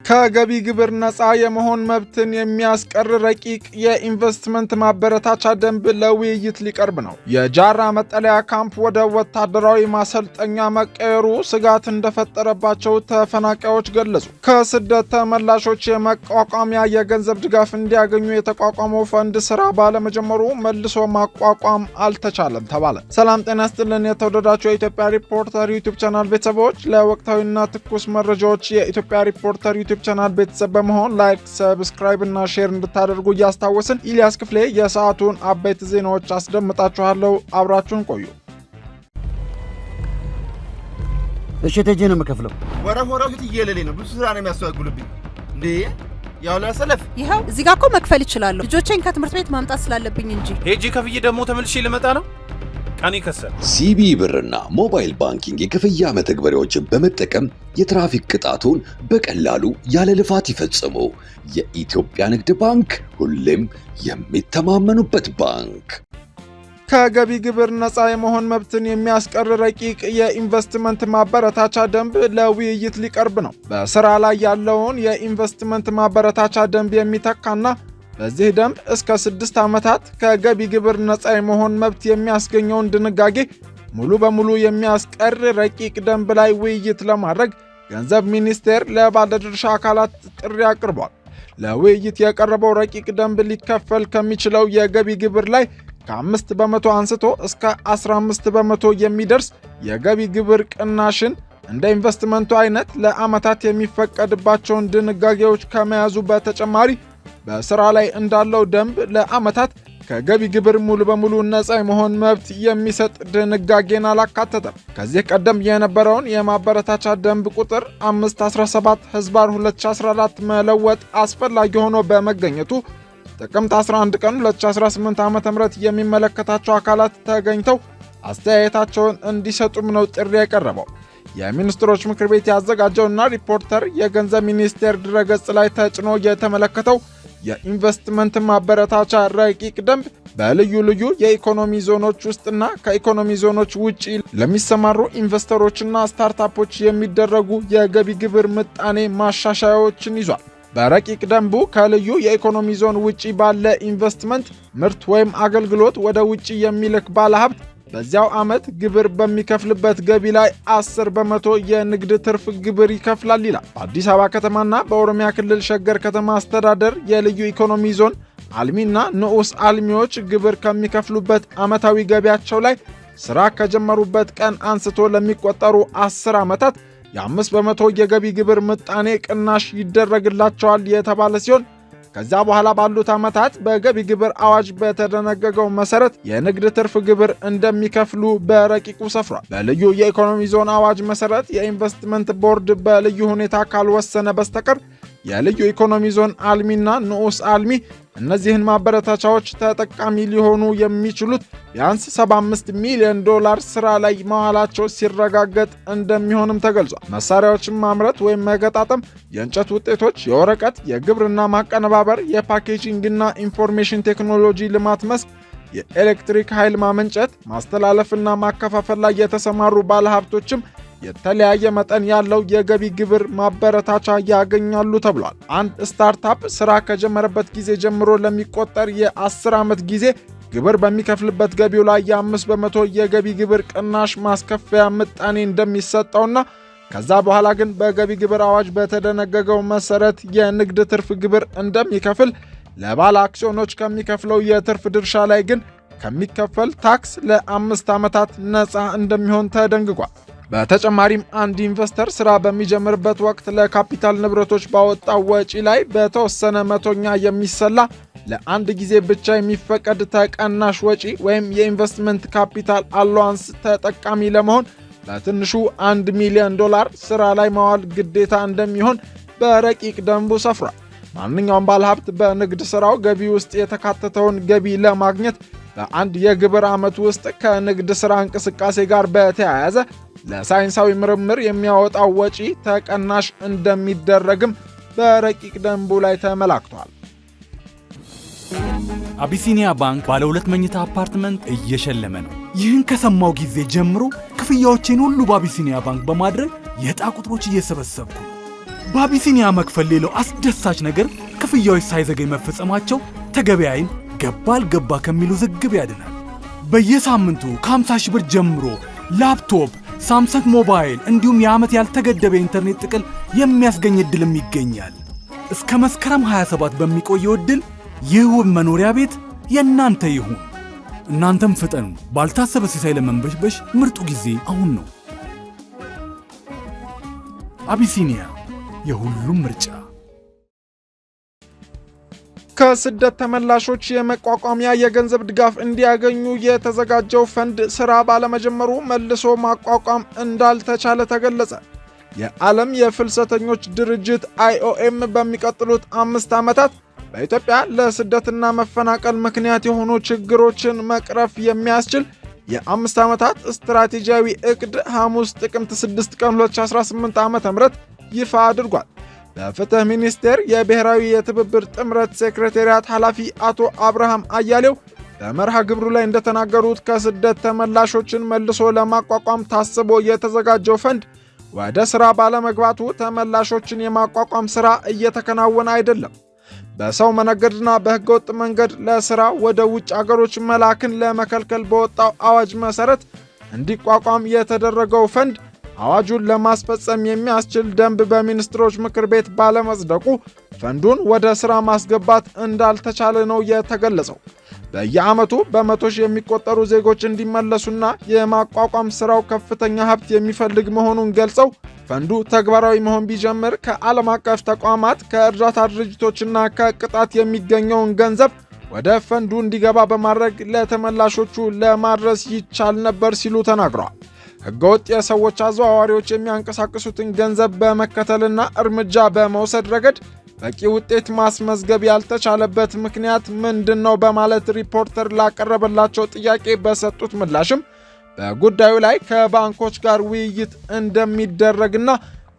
ከገቢ ግብር ነፃ የመሆን መብትን የሚያስቀር ረቂቅ የኢንቨስትመንት ማበረታቻ ደንብ ለውይይት ሊቀርብ ነው። የጃራ መጠለያ ካምፕ ወደ ወታደራዊ ማሰልጠኛ መቀየሩ ስጋት እንደፈጠረባቸው ተፈናቃዮች ገለጹ። ከስደት ተመላሾች የመቋቋሚያ የገንዘብ ድጋፍ እንዲያገኙ የተቋቋመው ፈንድ ስራ ባለመጀመሩ መልሶ ማቋቋም አልተቻለም ተባለ። ሰላም ጤና ይስጥልን የተወደዳችሁ የኢትዮጵያ ሪፖርተር ዩቲዩብ ቻናል ቤተሰቦች፣ ለወቅታዊና ትኩስ መረጃዎች የኢትዮጵያ ሪፖርተር ዩቲዩብ ቻናል ቤተሰብ በመሆን ላይክ፣ ሰብስክራይብ እና ሼር እንድታደርጉ እያስታወስን ኢሊያስ ክፍሌ የሰዓቱን አበይት ዜናዎች አስደምጣችኋለሁ። አብራችሁን ቆዩ። እሺ ተጀ ነው መከፍለው ወረወረው እየለሌ ነው። ብዙ ስራ ነው የሚያስተዋግሉብኝ እንዴ። ያው ለሰለፍ ይሄው እዚህ ጋር እኮ መክፈል ይችላል። ልጆቼን ከትምህርት ቤት ማምጣት ስላለብኝ እንጂ ሄጂ ከፍዬ ደግሞ ተመልሼ ልመጣ ነው። ቀን ይከሰል። ሲቢ ብርና ሞባይል ባንኪንግ የክፍያ መተግበሪያዎችን በመጠቀም የትራፊክ ቅጣቱን በቀላሉ ያለ ልፋት ይፈጽሙ። የኢትዮጵያ ንግድ ባንክ ሁሌም የሚተማመኑበት ባንክ። ከገቢ ግብር ነፃ የመሆን መብትን የሚያስቀር ረቂቅ የኢንቨስትመንት ማበረታቻ ደንብ ለውይይት ሊቀርብ ነው። በስራ ላይ ያለውን የኢንቨስትመንት ማበረታቻ ደንብ የሚተካና በዚህ ደንብ እስከ 6 ዓመታት ከገቢ ግብር ነፃ የመሆን መብት የሚያስገኘውን ድንጋጌ ሙሉ በሙሉ የሚያስቀር ረቂቅ ደንብ ላይ ውይይት ለማድረግ ገንዘብ ሚኒስቴር ለባለድርሻ አካላት ጥሪ አቅርቧል። ለውይይት የቀረበው ረቂቅ ደንብ ሊከፈል ከሚችለው የገቢ ግብር ላይ ከ5 በመቶ አንስቶ እስከ 15 በመቶ የሚደርስ የገቢ ግብር ቅናሽን እንደ ኢንቨስትመንቱ አይነት ለዓመታት የሚፈቀድባቸውን ድንጋጌዎች ከመያዙ በተጨማሪ በስራ ላይ እንዳለው ደንብ ለዓመታት ከገቢ ግብር ሙሉ በሙሉ ነፃ የመሆን መብት የሚሰጥ ድንጋጌን አላካተተም። ከዚህ ቀደም የነበረውን የማበረታቻ ደንብ ቁጥር 517/2014 መለወጥ አስፈላጊ ሆኖ በመገኘቱ ጥቅምት 11 ቀን 2018 ዓ.ም የሚመለከታቸው አካላት ተገኝተው አስተያየታቸውን እንዲሰጡም ነው ጥሪ የቀረበው። የሚኒስትሮች ምክር ቤት ያዘጋጀውና ሪፖርተር የገንዘብ ሚኒስቴር ድረገጽ ላይ ተጭኖ የተመለከተው የኢንቨስትመንት ማበረታቻ ረቂቅ ደንብ በልዩ ልዩ የኢኮኖሚ ዞኖች ውስጥና ከኢኮኖሚ ዞኖች ውጪ ለሚሰማሩ ኢንቨስተሮችና ስታርታፖች የሚደረጉ የገቢ ግብር ምጣኔ ማሻሻያዎችን ይዟል። በረቂቅ ደንቡ ከልዩ የኢኮኖሚ ዞን ውጪ ባለ ኢንቨስትመንት ምርት ወይም አገልግሎት ወደ ውጪ የሚልክ ባለሀብት በዚያው ዓመት ግብር በሚከፍልበት ገቢ ላይ 10 በመቶ የንግድ ትርፍ ግብር ይከፍላል ይላል። በአዲስ አበባ ከተማና በኦሮሚያ ክልል ሸገር ከተማ አስተዳደር የልዩ ኢኮኖሚ ዞን አልሚና ንዑስ አልሚዎች ግብር ከሚከፍሉበት ዓመታዊ ገቢያቸው ላይ ሥራ ከጀመሩበት ቀን አንስቶ ለሚቆጠሩ 10 ዓመታት የ5 በመቶ የገቢ ግብር ምጣኔ ቅናሽ ይደረግላቸዋል የተባለ ሲሆን ከዛ በኋላ ባሉት ዓመታት በገቢ ግብር አዋጅ በተደነገገው መሰረት የንግድ ትርፍ ግብር እንደሚከፍሉ በረቂቁ ሰፍሯል። በልዩ የኢኮኖሚ ዞን አዋጅ መሰረት የኢንቨስትመንት ቦርድ በልዩ ሁኔታ ካልወሰነ በስተቀር የልዩ ኢኮኖሚ ዞን አልሚና ንዑስ አልሚ እነዚህን ማበረታቻዎች ተጠቃሚ ሊሆኑ የሚችሉት ቢያንስ $75 ሚሊዮን ስራ ላይ መዋላቸው ሲረጋገጥ እንደሚሆንም ተገልጿል። መሳሪያዎችን ማምረት ወይም መገጣጠም፣ የእንጨት ውጤቶች፣ የወረቀት፣ የግብርና ማቀነባበር፣ የፓኬጂንግና ኢንፎርሜሽን ቴክኖሎጂ ልማት መስክ፣ የኤሌክትሪክ ኃይል ማመንጨት፣ ማስተላለፍና ማከፋፈል ላይ የተሰማሩ ባለሀብቶችም የተለያየ መጠን ያለው የገቢ ግብር ማበረታቻ ያገኛሉ ተብሏል። አንድ ስታርታፕ ስራ ከጀመረበት ጊዜ ጀምሮ ለሚቆጠር የ10 ዓመት ጊዜ ግብር በሚከፍልበት ገቢው ላይ የ5 በመቶ የገቢ ግብር ቅናሽ ማስከፈያ ምጣኔ እንደሚሰጠውና ከዛ በኋላ ግን በገቢ ግብር አዋጅ በተደነገገው መሰረት የንግድ ትርፍ ግብር እንደሚከፍል፣ ለባለ አክሲዮኖች ከሚከፍለው የትርፍ ድርሻ ላይ ግን ከሚከፈል ታክስ ለ5 ዓመታት ነፃ እንደሚሆን ተደንግጓል። በተጨማሪም አንድ ኢንቨስተር ስራ በሚጀምርበት ወቅት ለካፒታል ንብረቶች ባወጣው ወጪ ላይ በተወሰነ መቶኛ የሚሰላ ለአንድ ጊዜ ብቻ የሚፈቀድ ተቀናሽ ወጪ ወይም የኢንቨስትመንት ካፒታል አላዋንስ ተጠቃሚ ለመሆን በትንሹ $1 ሚሊዮን ስራ ላይ ማዋል ግዴታ እንደሚሆን በረቂቅ ደንቡ ሰፍሯል። ማንኛውም ባለሀብት በንግድ ስራው ገቢ ውስጥ የተካተተውን ገቢ ለማግኘት በአንድ የግብር ዓመት ውስጥ ከንግድ ስራ እንቅስቃሴ ጋር በተያያዘ ለሳይንሳዊ ምርምር የሚያወጣው ወጪ ተቀናሽ እንደሚደረግም በረቂቅ ደንቡ ላይ ተመላክቷል። አቢሲኒያ ባንክ ባለ 2 መኝታ አፓርትመንት እየሸለመ ነው። ይህን ከሰማው ጊዜ ጀምሮ ክፍያዎቼን ሁሉ በአቢሲኒያ ባንክ በማድረግ የዕጣ ቁጥሮች እየሰበሰብኩ ነው። በአቢሲኒያ መክፈል ሌላው አስደሳች ነገር ክፍያዎች ሳይዘገይ መፈጸማቸው ተገቢ ዓይን ገባ አልገባ ከሚሉ ዝግብ ያድናል። በየሳምንቱ ከ50 ሺህ ብር ጀምሮ ላፕቶፕ፣ ሳምሰንግ ሞባይል እንዲሁም የዓመት ያልተገደበ ኢንተርኔት ጥቅል የሚያስገኝ ዕድልም ይገኛል። እስከ መስከረም 27 በሚቆየው ዕድል ይህ ውብ መኖሪያ ቤት የእናንተ ይሁን። እናንተም ፍጠኑ። ባልታሰበ ሲሳይ ለመንበሽበሽ ምርጡ ጊዜ አሁን ነው። አቢሲኒያ የሁሉም ምርጫ። ከስደት ተመላሾች የመቋቋሚያ የገንዘብ ድጋፍ እንዲያገኙ የተዘጋጀው ፈንድ ስራ ባለመጀመሩ መልሶ ማቋቋም እንዳልተቻለ ተገለጸ። የዓለም የፍልሰተኞች ድርጅት IOM በሚቀጥሉት 5 ዓመታት በኢትዮጵያ ለስደትና መፈናቀል ምክንያት የሆኑ ችግሮችን መቅረፍ የሚያስችል የ5 ዓመታት ስትራቴጂያዊ ዕቅድ ሐሙስ ጥቅምት 6 ቀን 2018 ዓ.ም ይፋ አድርጓል። በፍትህ ሚኒስቴር የብሔራዊ የትብብር ጥምረት ሴክሬታሪያት ኃላፊ አቶ አብርሃም አያሌው በመርሃ ግብሩ ላይ እንደተናገሩት ከስደት ተመላሾችን መልሶ ለማቋቋም ታስቦ የተዘጋጀው ፈንድ ወደ ሥራ ባለመግባቱ ተመላሾችን የማቋቋም ሥራ እየተከናወነ አይደለም። በሰው መነገድና በሕገወጥ መንገድ ለሥራ ወደ ውጭ አገሮች መላክን ለመከልከል በወጣው አዋጅ መሠረት እንዲቋቋም የተደረገው ፈንድ አዋጁን ለማስፈጸም የሚያስችል ደንብ በሚኒስትሮች ምክር ቤት ባለመጽደቁ ፈንዱን ወደ ሥራ ማስገባት እንዳልተቻለ ነው የተገለጸው። በየዓመቱ በመቶ ሺህ የሚቆጠሩ ዜጎች እንዲመለሱና የማቋቋም ሥራው ከፍተኛ ሀብት የሚፈልግ መሆኑን ገልጸው ፈንዱ ተግባራዊ መሆን ቢጀምር ከዓለም አቀፍ ተቋማት ከእርዳታ ድርጅቶችና ከቅጣት የሚገኘውን ገንዘብ ወደ ፈንዱ እንዲገባ በማድረግ ለተመላሾቹ ለማድረስ ይቻል ነበር ሲሉ ተናግረዋል። ሕገወጥ የሰዎች አዘዋዋሪዎች የሚያንቀሳቅሱትን ገንዘብ በመከተልና እርምጃ በመውሰድ ረገድ በቂ ውጤት ማስመዝገብ ያልተቻለበት ምክንያት ምንድን ነው በማለት ሪፖርተር ላቀረበላቸው ጥያቄ በሰጡት ምላሽም በጉዳዩ ላይ ከባንኮች ጋር ውይይት እንደሚደረግና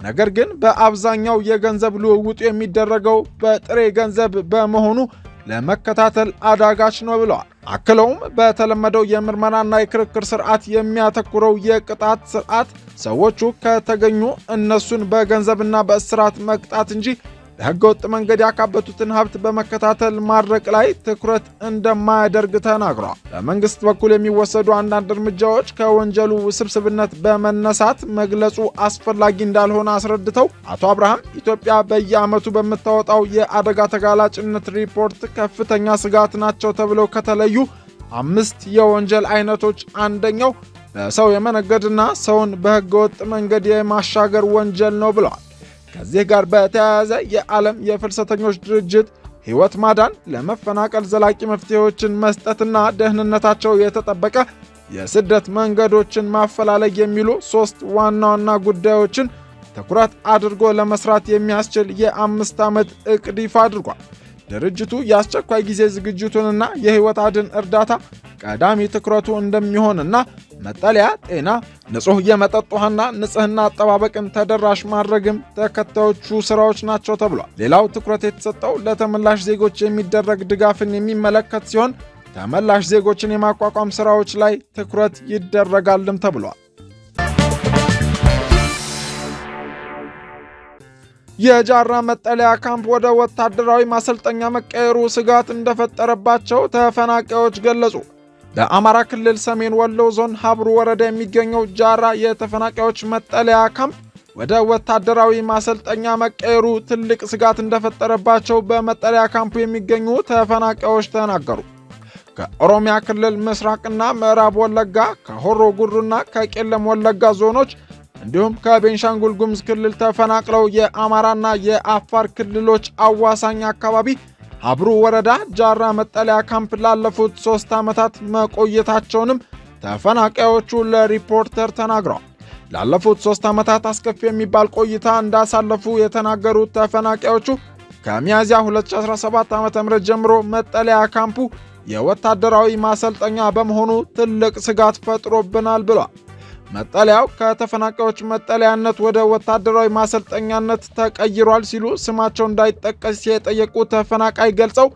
ነገር ግን በአብዛኛው የገንዘብ ልውውጡ የሚደረገው በጥሬ ገንዘብ በመሆኑ ለመከታተል አዳጋች ነው ብለዋል። አክለውም በተለመደው የምርመራና የክርክር ስርዓት የሚያተኩረው የቅጣት ስርዓት ሰዎቹ ከተገኙ እነሱን በገንዘብና በእስራት መቅጣት እንጂ በሕገወጥ መንገድ ያካበቱትን ሀብት በመከታተል ማድረቅ ላይ ትኩረት እንደማያደርግ ተናግረዋል። በመንግስት በኩል የሚወሰዱ አንዳንድ እርምጃዎች ከወንጀሉ ውስብስብነት በመነሳት መግለጹ አስፈላጊ እንዳልሆነ አስረድተው አቶ አብርሃም ኢትዮጵያ በየዓመቱ በምታወጣው የአደጋ ተጋላጭነት ሪፖርት ከፍተኛ ስጋት ናቸው ተብለው ከተለዩ 5 የወንጀል አይነቶች አንደኛው በሰው የመነገድና ሰውን በሕገወጥ መንገድ የማሻገር ወንጀል ነው ብለዋል። ከዚህ ጋር በተያያዘ የዓለም የፍልሰተኞች ድርጅት ሕይወት ማዳን፣ ለመፈናቀል ዘላቂ መፍትሄዎችን መስጠትና ደህንነታቸው የተጠበቀ የስደት መንገዶችን ማፈላለግ የሚሉ 3 ዋና ዋና ጉዳዮችን ትኩረት አድርጎ ለመስራት የሚያስችል የ5 ዓመት ዕቅድ ይፋ አድርጓል። ድርጅቱ የአስቸኳይ ጊዜ ዝግጅቱንና የሕይወት አድን እርዳታ ቀዳሚ ትኩረቱ እንደሚሆንና መጠለያ፣ ጤና፣ ንጹህ የመጠጥ ውሃና ንጽህና አጠባበቅን ተደራሽ ማድረግም ተከታዮቹ ስራዎች ናቸው ተብሏል። ሌላው ትኩረት የተሰጠው ለተመላሽ ዜጎች የሚደረግ ድጋፍን የሚመለከት ሲሆን ተመላሽ ዜጎችን የማቋቋም ስራዎች ላይ ትኩረት ይደረጋልም ተብሏል። የጃራ መጠለያ ካምፕ ወደ ወታደራዊ ማሰልጠኛ መቀየሩ ስጋት እንደፈጠረባቸው ተፈናቃዮች ገለጹ። በአማራ ክልል ሰሜን ወሎ ዞን ሀብሩ ወረዳ የሚገኘው ጃራ የተፈናቃዮች መጠለያ ካምፕ ወደ ወታደራዊ ማሰልጠኛ መቀየሩ ትልቅ ስጋት እንደፈጠረባቸው በመጠለያ ካምፑ የሚገኙ ተፈናቃዮች ተናገሩ። ከኦሮሚያ ክልል ምስራቅና ምዕራብ ወለጋ፣ ከሆሮ ጉዱሩና ከቄለም ወለጋ ዞኖች እንዲሁም ከቤንሻንጉል ጉሙዝ ክልል ተፈናቅለው የአማራና የአፋር ክልሎች አዋሳኝ አካባቢ ሀብሩ ወረዳ ጃራ መጠለያ ካምፕ ላለፉት 3 ዓመታት መቆየታቸውንም ተፈናቃዮቹ ለሪፖርተር ተናግረዋል። ላለፉት 3 ዓመታት አስከፊ የሚባል ቆይታ እንዳሳለፉ የተናገሩት ተፈናቃዮቹ ከሚያዝያ 2017 ዓ.ም ጀምሮ መጠለያ ካምፑ የወታደራዊ ማሰልጠኛ በመሆኑ ትልቅ ስጋት ፈጥሮብናል ብለዋል። መጠለያው ከተፈናቃዮች መጠለያነት ወደ ወታደራዊ ማሰልጠኛነት ተቀይሯል ሲሉ ስማቸው እንዳይጠቀስ የጠየቁ ተፈናቃይ ገልጸው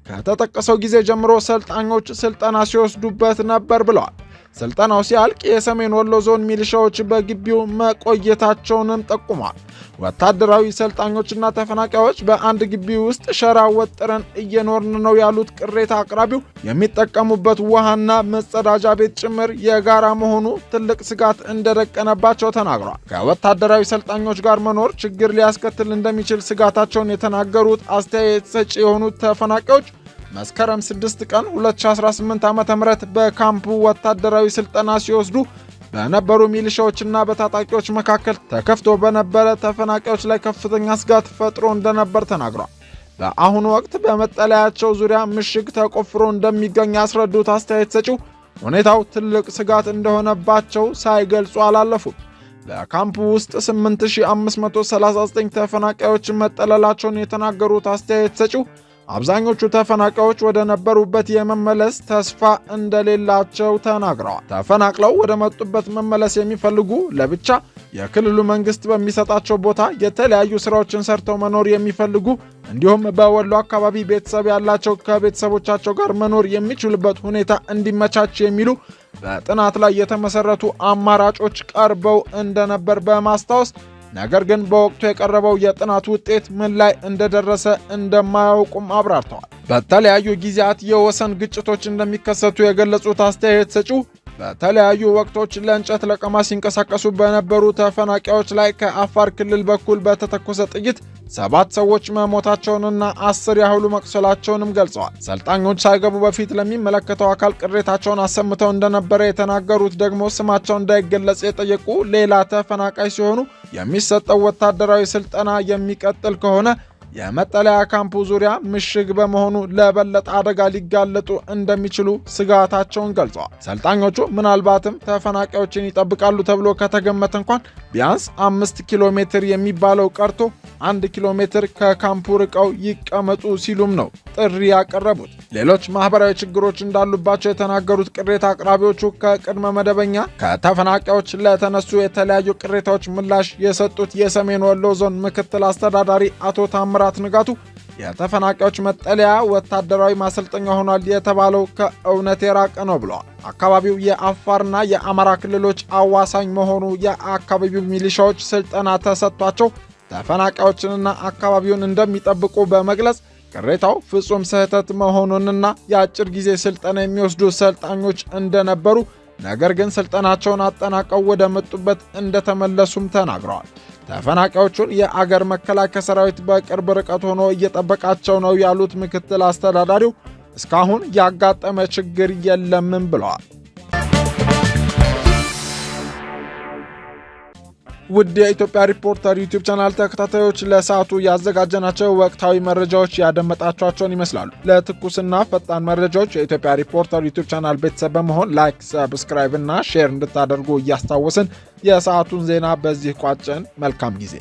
ከተጠቀሰው ጊዜ ጀምሮ ሰልጣኞች ስልጠና ሲወስዱበት ነበር ብለዋል። ስልጠናው ሲያልቅ የሰሜን ወሎ ዞን ሚሊሻዎች በግቢው መቆየታቸውንም ጠቁሟል። ወታደራዊ ሰልጣኞችና ተፈናቃዮች በአንድ ግቢ ውስጥ ሸራ ወጥረን እየኖርን ነው ያሉት ቅሬታ አቅራቢው የሚጠቀሙበት ውሃና መጸዳጃ ቤት ጭምር የጋራ መሆኑ ትልቅ ስጋት እንደደቀነባቸው ተናግረዋል። ከወታደራዊ ሰልጣኞች ጋር መኖር ችግር ሊያስከትል እንደሚችል ስጋታቸውን የተናገሩት አስተያየት ሰጪ የሆኑት ተፈናቃዮች መስከረም 6 ቀን 2018 ዓ.ም በካምፑ ወታደራዊ ስልጠና ሲወስዱ በነበሩ ሚሊሻዎችና በታጣቂዎች መካከል ተከፍቶ በነበረ ተፈናቃዮች ላይ ከፍተኛ ስጋት ፈጥሮ እንደነበር ተናግሯል። በአሁኑ ወቅት በመጠለያቸው ዙሪያ ምሽግ ተቆፍሮ እንደሚገኝ ያስረዱት አስተያየት ሰጪው ሁኔታው ትልቅ ስጋት እንደሆነባቸው ሳይገልጹ አላለፉም። በካምፑ ውስጥ 8539 ተፈናቃዮች መጠለላቸውን የተናገሩት አስተያየት ሰጪው አብዛኞቹ ተፈናቃዮች ወደ ነበሩበት የመመለስ ተስፋ እንደሌላቸው ተናግረዋል። ተፈናቅለው ወደ መጡበት መመለስ የሚፈልጉ ለብቻ የክልሉ መንግስት በሚሰጣቸው ቦታ የተለያዩ ስራዎችን ሰርተው መኖር የሚፈልጉ እንዲሁም በወሎ አካባቢ ቤተሰብ ያላቸው ከቤተሰቦቻቸው ጋር መኖር የሚችሉበት ሁኔታ እንዲመቻች የሚሉ በጥናት ላይ የተመሰረቱ አማራጮች ቀርበው እንደነበር በማስታወስ ነገር ግን በወቅቱ የቀረበው የጥናት ውጤት ምን ላይ እንደደረሰ እንደማያውቁም አብራርተዋል። በተለያዩ ጊዜያት የወሰን ግጭቶች እንደሚከሰቱ የገለጹት አስተያየት ሰጪው በተለያዩ ወቅቶች ለእንጨት ለቀማ ሲንቀሳቀሱ በነበሩ ተፈናቃዮች ላይ ከአፋር ክልል በኩል በተተኮሰ ጥይት 7 ሰዎች መሞታቸውንና 10 ያህሉ መቁሰላቸውንም ገልጸዋል። ሰልጣኞች ሳይገቡ በፊት ለሚመለከተው አካል ቅሬታቸውን አሰምተው እንደነበረ የተናገሩት ደግሞ ስማቸው እንዳይገለጽ የጠየቁ ሌላ ተፈናቃይ ሲሆኑ የሚሰጠው ወታደራዊ ስልጠና የሚቀጥል ከሆነ የመጠለያ ካምፑ ዙሪያ ምሽግ በመሆኑ ለበለጠ አደጋ ሊጋለጡ እንደሚችሉ ስጋታቸውን ገልጸዋል። ሰልጣኞቹ ምናልባትም ተፈናቃዮችን ይጠብቃሉ ተብሎ ከተገመተ እንኳን ቢያንስ 5 ኪሎ ሜትር የሚባለው ቀርቶ 1 ኪሎ ሜትር ከካምፑ ርቀው ይቀመጡ ሲሉም ነው ጥሪ ያቀረቡት። ሌሎች ማህበራዊ ችግሮች እንዳሉባቸው የተናገሩት ቅሬታ አቅራቢዎቹ ከቅድመ መደበኛ ከተፈናቃዮች ለተነሱ የተለያዩ ቅሬታዎች ምላሽ የሰጡት የሰሜን ወሎ ዞን ምክትል አስተዳዳሪ አቶ ታምራት ንጋቱ የተፈናቃዮች መጠለያ ወታደራዊ ማሰልጠኛ ሆኗል የተባለው ከእውነት የራቀ ነው ብለዋል። አካባቢው የአፋርና የአማራ ክልሎች አዋሳኝ መሆኑ የአካባቢው ሚሊሻዎች ስልጠና ተሰጥቷቸው ተፈናቃዮችንና አካባቢውን እንደሚጠብቁ በመግለጽ ቅሬታው ፍጹም ስህተት መሆኑንና የአጭር ጊዜ ስልጠና የሚወስዱ ሰልጣኞች እንደነበሩ ነገር ግን ስልጠናቸውን አጠናቀው ወደ መጡበት እንደተመለሱም ተናግረዋል። ተፈናቃዮቹን የአገር መከላከያ ሰራዊት በቅርብ ርቀት ሆኖ እየጠበቃቸው ነው ያሉት ምክትል አስተዳዳሪው እስካሁን ያጋጠመ ችግር የለምም ብለዋል። ውድ የኢትዮጵያ ሪፖርተር ዩቲዩብ ቻናል ተከታታዮች ለሰዓቱ ያዘጋጀናቸው ወቅታዊ መረጃዎች ያደመጣችኋቸውን ይመስላሉ። ለትኩስና ፈጣን መረጃዎች የኢትዮጵያ ሪፖርተር ዩቲዩብ ቻናል ቤተሰብ በመሆን ላይክ፣ ሰብስክራይብ እና ሼር እንድታደርጉ እያስታወስን የሰዓቱን ዜና በዚህ ቋጨን። መልካም ጊዜ